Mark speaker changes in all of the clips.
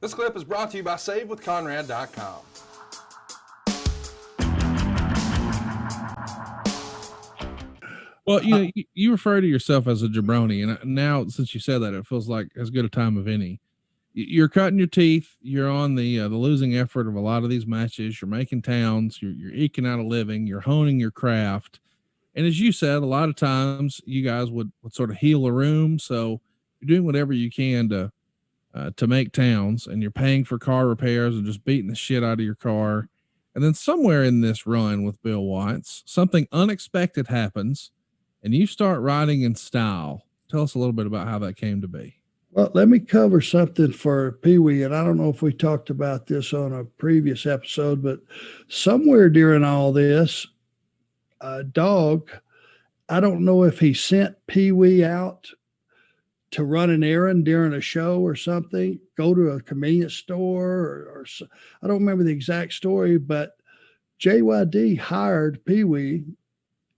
Speaker 1: This clip is brought to you by SaveWithConrad.com.
Speaker 2: Well, you refer to yourself as a jabroni, and now since you said that, it feels like as good a time of any. You're cutting your teeth. You're on the losing effort of a lot of these matches. You're making towns. You're eking out a living. You're honing your craft. And as you said, a lot of times you guys would sort of heal a room. So you're doing whatever you can to make towns, and you're paying for car repairs and just beating the shit out of your car. And then somewhere in this run with Bill Watts, something unexpected happens, and you start riding in style. Tell us a little bit about how that came to be.
Speaker 3: Well, let me cover something for Pee Wee, and I don't know if we talked about this on a previous episode, but somewhere during all this, Dog, I don't know if he sent Pee Wee out to run an errand during a show or something, go to a convenience store, or I don't remember the exact story, but JYD hired Pee Wee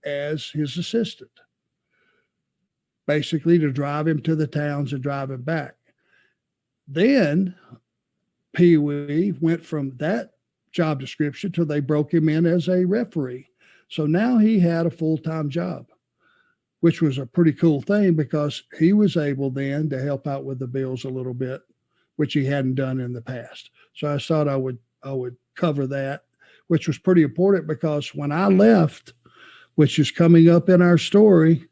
Speaker 3: as his assistant, basically to drive him to the towns and drive him back. Then Pee Wee went from that job description till they broke him in as a referee. So now he had a full-time job, which was a pretty cool thing because he was able then to help out with the bills a little bit, which he hadn't done in the past. So I thought I would cover that, which was pretty important because when I left, which is coming up in our story,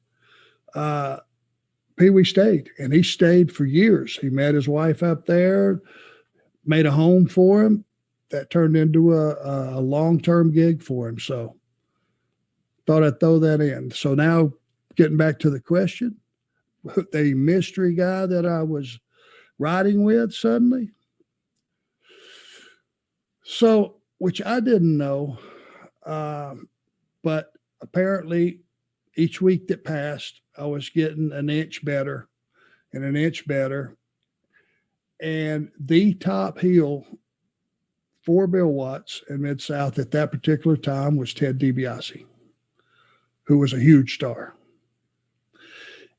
Speaker 3: Pee Wee stayed, and he stayed for years. He met his wife up there, made a home for him that turned into a long-term gig for him. So thought I'd throw that in. So now getting back to the question, the mystery guy that I was riding with suddenly. So, which I didn't know, but apparently each week that passed, I was getting an inch better and an inch better. And the top heel for Bill Watts in Mid-South at that particular time was Ted Dibiase, who was a huge star.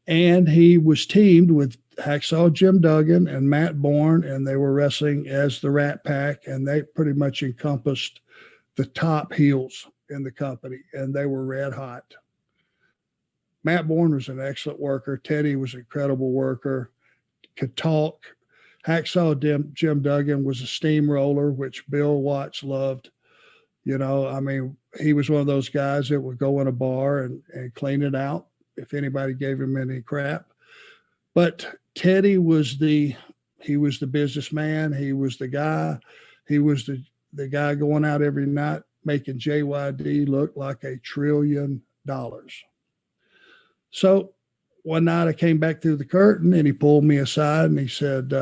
Speaker 3: And he was teamed with Hacksaw Jim Duggan and Matt Bourne, and they were wrestling as the Rat Pack, and they pretty much encompassed the top heels in the company, and they were red hot. Matt Bourne was an excellent worker. Teddy was an incredible worker, could talk. Hacksaw Jim Duggan was a steamroller, which Bill Watts loved. You know, I mean, he was one of those guys that would go in a bar and clean it out if anybody gave him any crap. But Teddy was the businessman. He was the guy. He was the guy going out every night making JYD look like $1 trillion. So one night I came back through the curtain and he pulled me aside and he said,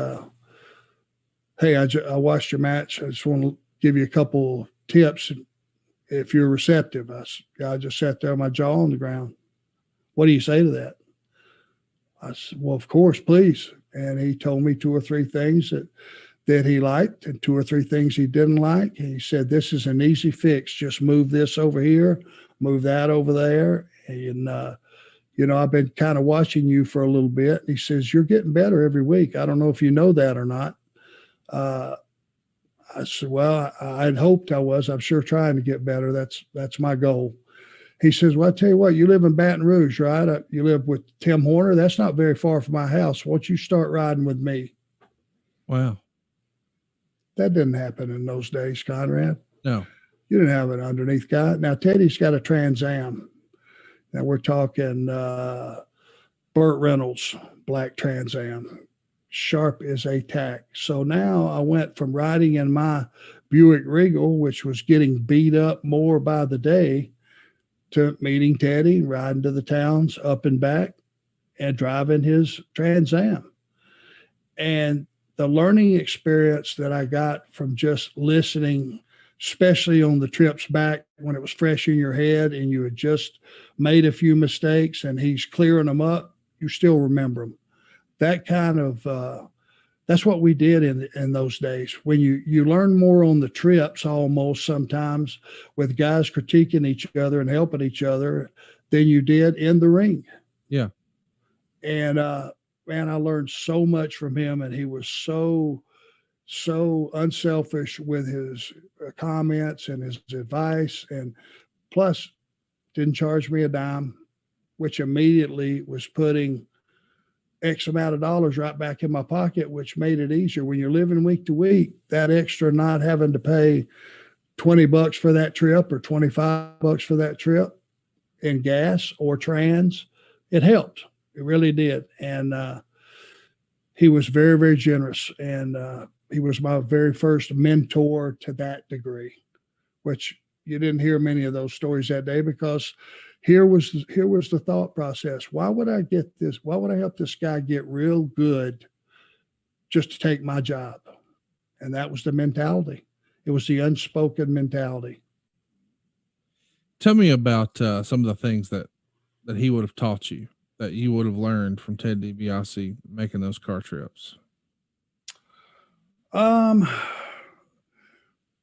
Speaker 3: hey, I watched your match. I just want to give you a couple tips if you're receptive. I just sat there, my jaw on the ground. What do you say to that? I said, well, of course, please. And he told me 2 or 3 things that he liked and 2 or 3 things he didn't like. And he said, this is an easy fix. Just move this over here, move that over there. And, you know, I've been kind of watching you for a little bit. And he says, you're getting better every week. I don't know if you know that or not. I said, well, I'd hoped I was. I'm sure trying to get better. That's my goal. He says, well, I tell you what, you live in Baton Rouge, right? You live with Tim Horner. That's not very far from my house. Why don't you start riding with me?
Speaker 2: Wow.
Speaker 3: That didn't happen in those days, Conrad.
Speaker 2: No.
Speaker 3: You didn't have an underneath guy. Now, Teddy's got a Trans Am. Now, we're talking Burt Reynolds, black Trans Am. Sharp as a tack. So now I went from riding in my Buick Regal, which was getting beat up more by the day, to meeting Teddy, riding to the towns up and back and driving his Trans Am. And the learning experience that I got from just listening, especially on the trips back when it was fresh in your head and you had just made a few mistakes and he's clearing them up, you still remember them. That kind of, that's what we did in those days. When you learn more on the trips almost sometimes with guys critiquing each other and helping each other than you did in the ring.
Speaker 2: Yeah.
Speaker 3: And, man, I learned so much from him, and he was so so unselfish with his comments and his advice, and plus didn't charge me a dime, which immediately was putting X amount of dollars right back in my pocket, which made it easier. When you're living week to week, that extra not having to pay $20 for that trip or $25 for that trip in gas or trans, it helped. It really did. And he was very, very generous. And he was my very first mentor to that degree, which you didn't hear many of those stories that day, because here was the thought process. Why would I get this? Why would I help this guy get real good just to take my job? And that was the mentality. It was the unspoken mentality.
Speaker 2: Tell me about some of the things that he would have taught you, that you would have learned from Ted Dibiase making those car trips.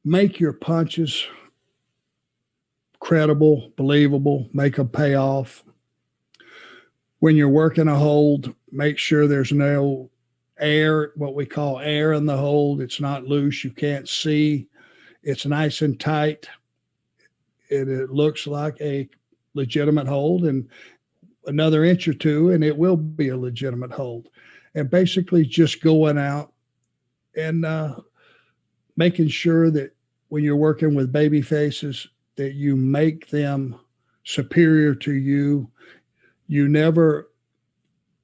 Speaker 3: Make your punches credible, believable, make them pay off. When you're working a hold, make sure there's no air, what we call air in the hold. It's not loose. You can't see. It's nice and tight. It looks like a legitimate hold, and another inch or two, and it will be a legitimate hold. And basically just going out and making sure that when you're working with baby faces, that you make them superior to you. You never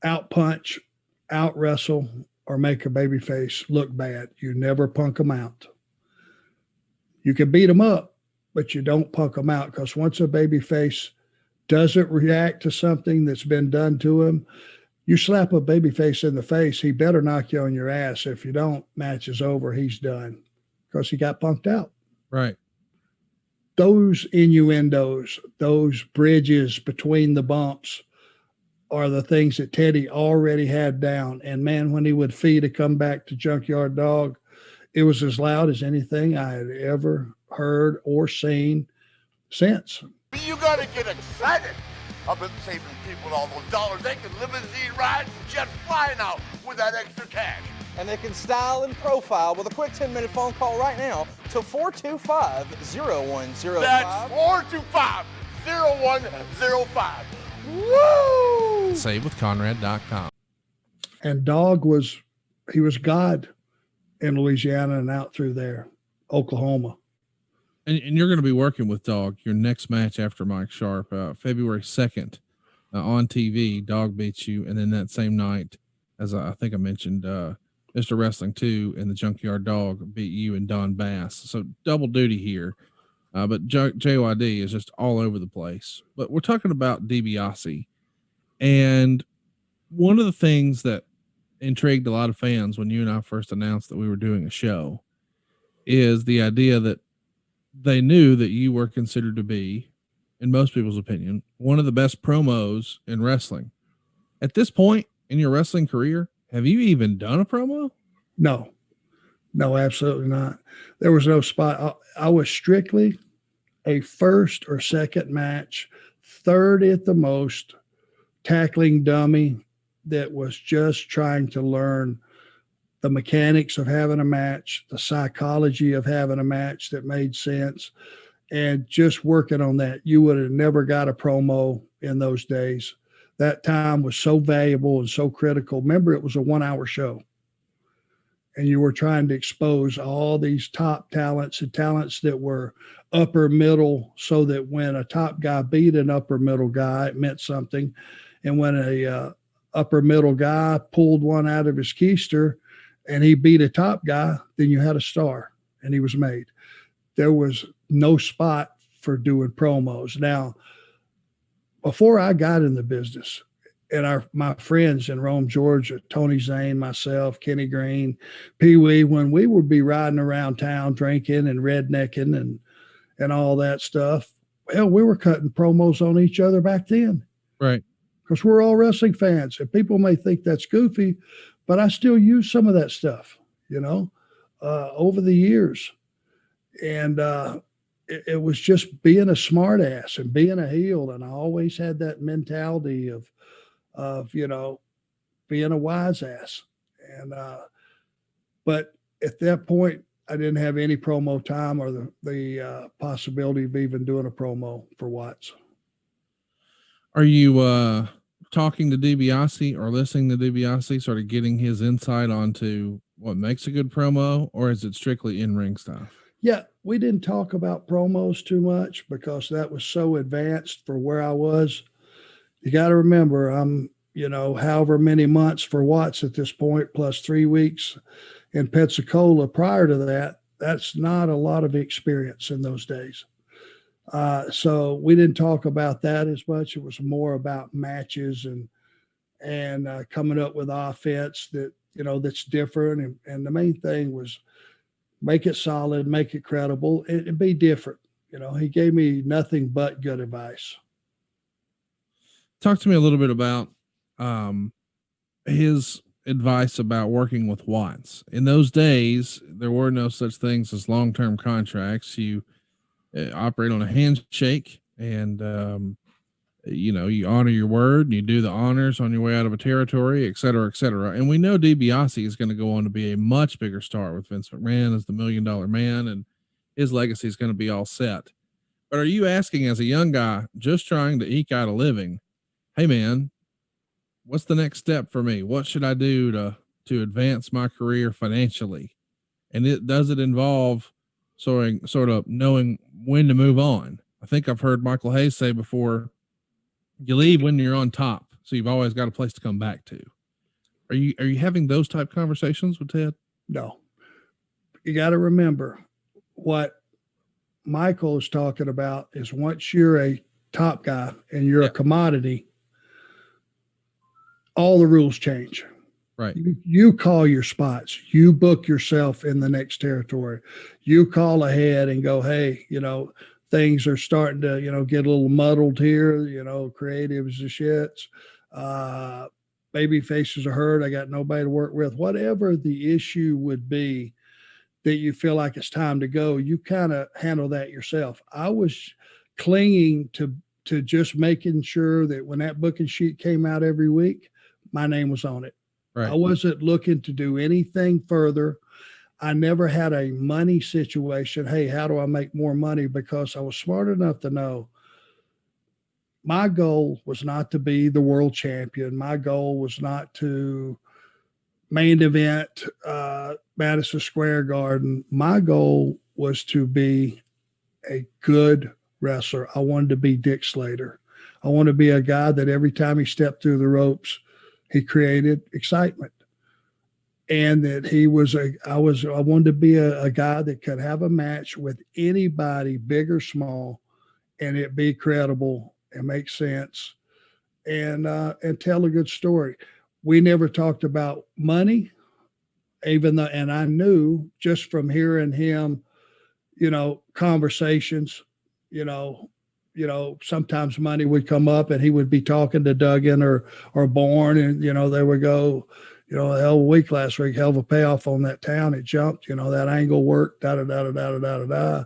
Speaker 3: out-punch, out-wrestle, or make a baby face look bad. You never punk them out. You can beat them up, but you don't punk them out, because once a baby face doesn't react to something that's been done to him, you slap a baby face in the face, he better knock you on your ass. If you don't, match is over. He's done, because he got punked out.
Speaker 2: Right.
Speaker 3: Those innuendos, those bridges between the bumps are the things that Teddy already had down. And man, when he would feed a comeback to Junkyard Dog, it was as loud as anything I had ever heard or seen since.
Speaker 4: You got to get excited about saving people all those dollars. They can limousine ride and jet fly now with that extra cash.
Speaker 1: And they can style and profile with a quick 10-minute phone call right now to 425-0105.
Speaker 4: That's 425-0105. Woo!
Speaker 2: SaveWithConrad.com.
Speaker 3: And Dog was God in Louisiana and out through there, Oklahoma.
Speaker 2: And you're going to be working with Dog your next match after Mike Sharp, February 2nd on TV. Dog beats you. And then that same night, as I think I mentioned, Mr. Wrestling 2 and the Junkyard Dog beat you and Don Bass. So double duty here. But JYD is just all over the place. But we're talking about Dibiase. And one of the things that intrigued a lot of fans when you and I first announced that we were doing a show is the idea that they knew that you were considered to be, in most people's opinion, one of the best promos in wrestling. At this point in your wrestling career, have you even done a promo?
Speaker 3: No, absolutely not. There was no spot. I was strictly a first or second match, third at the most, tackling dummy that was just trying to learn the mechanics of having a match, the psychology of having a match that made sense, and just working on that. You would have never got a promo in those days. That time was so valuable and so critical. Remember, it was a 1-hour show, and you were trying to expose all these top talents and talents that were upper middle, so that when a top guy beat an upper middle guy, it meant something. And when a upper middle guy pulled one out of his keister and he beat a top guy, then you had a star, and he was made. There was no spot for doing promos. Now, before I got in the business, and my friends in Rome, Georgia, Tony Zane, myself, Kenny Green, Pee Wee, when we would be riding around town drinking and rednecking and all that stuff, well, we were cutting promos on each other back then.
Speaker 2: Right.
Speaker 3: Because we're all wrestling fans, and people may think that's goofy, but I still use some of that stuff, over the years. And it was just being a smart ass and being a heel. And I always had that mentality of being a wise ass. And, but at that point, I didn't have any promo time or the possibility of even doing a promo for Watts.
Speaker 2: Are you talking to Dibiase or listening to Dibiase, sort of getting his insight onto what makes a good promo, or is it strictly in-ring stuff?
Speaker 3: Yeah, we didn't talk about promos too much because that was so advanced for where I was. You got to remember, I'm, however many months for Watts at this point, plus 3 weeks in Pensacola prior to that. That's not a lot of experience in those days. So we didn't talk about that as much. It was more about matches and coming up with offense that, that's different. And the main thing was make it solid, make it credible, and be different. He gave me nothing but good advice.
Speaker 2: Talk to me a little bit about his advice about working with Watts. In those days, there were no such things as long-term contracts. You operate on a handshake, and you honor your word, and you do the honors on your way out of a territory, et cetera, et cetera. And we know Dibiase is going to go on to be a much bigger star with Vince McMahon as the $1 Million Man, and his legacy is going to be all set. But are you asking, as a young guy just trying to eke out a living, hey man, what's the next step for me? What should I do to advance my career financially? And does it involve sort of knowing when to move on? I think I've heard Michael Hayes say before, you leave when you're on top, so you've always got a place to come back to. Are you having those type conversations with Ted?
Speaker 3: No. You got to remember what Michael is talking about is once you're a top guy and you're a commodity, all the rules change.
Speaker 2: Right.
Speaker 3: You call your spots. You book yourself in the next territory. You call ahead and go, hey, things are starting to, get a little muddled here, creatives and shits. Baby faces are hurt. I got nobody to work with. Whatever the issue would be that you feel like it's time to go, you kind of handle that yourself. I was clinging to just making sure that when that booking sheet came out every week, my name was on it. Right. I wasn't looking to do anything further. I never had a money situation. Hey, how do I make more money? Because I was smart enough to know my goal was not to be the world champion. My goal was not to main event Madison Square Garden. My goal was to be a good wrestler. I wanted to be Dick Slater. I wanted to be a guy that every time he stepped through the ropes, he created excitement. And that I wanted to be a guy that could have a match with anybody, big or small, and it be credible and make sense and tell a good story. We never talked about money, and I knew just from hearing him, conversations, sometimes money would come up and he would be talking to Duggan or Bourne, and, they would go, a hell of a week last week, hell of a payoff on that town. It jumped, that angle worked, da-da-da-da-da-da-da-da.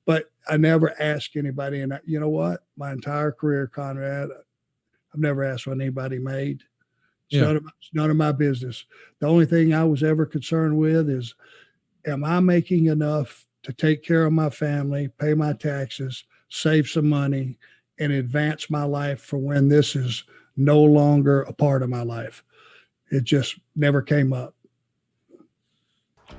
Speaker 3: But I never asked anybody. And you know what? My entire career, Conrad, I've never asked what anybody made. It's none of my business. The only thing I was ever concerned with is, am I making enough to take care of my family, pay my taxes, save some money, and advance my life for when this is no longer a part of my life? It just never came up.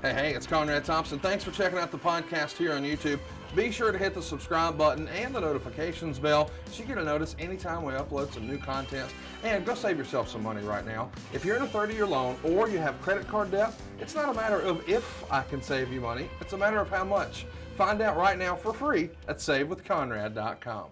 Speaker 1: Hey, it's Conrad Thompson. Thanks for checking out the podcast here on YouTube. Be sure to hit the subscribe button and the notifications bell so you get a notice anytime we upload some new content. And go save yourself some money right now. If you're in a 30-year loan or you have credit card debt, it's not a matter of if I can save you money. It's a matter of how much. Find out right now for free at SaveWithConrad.com.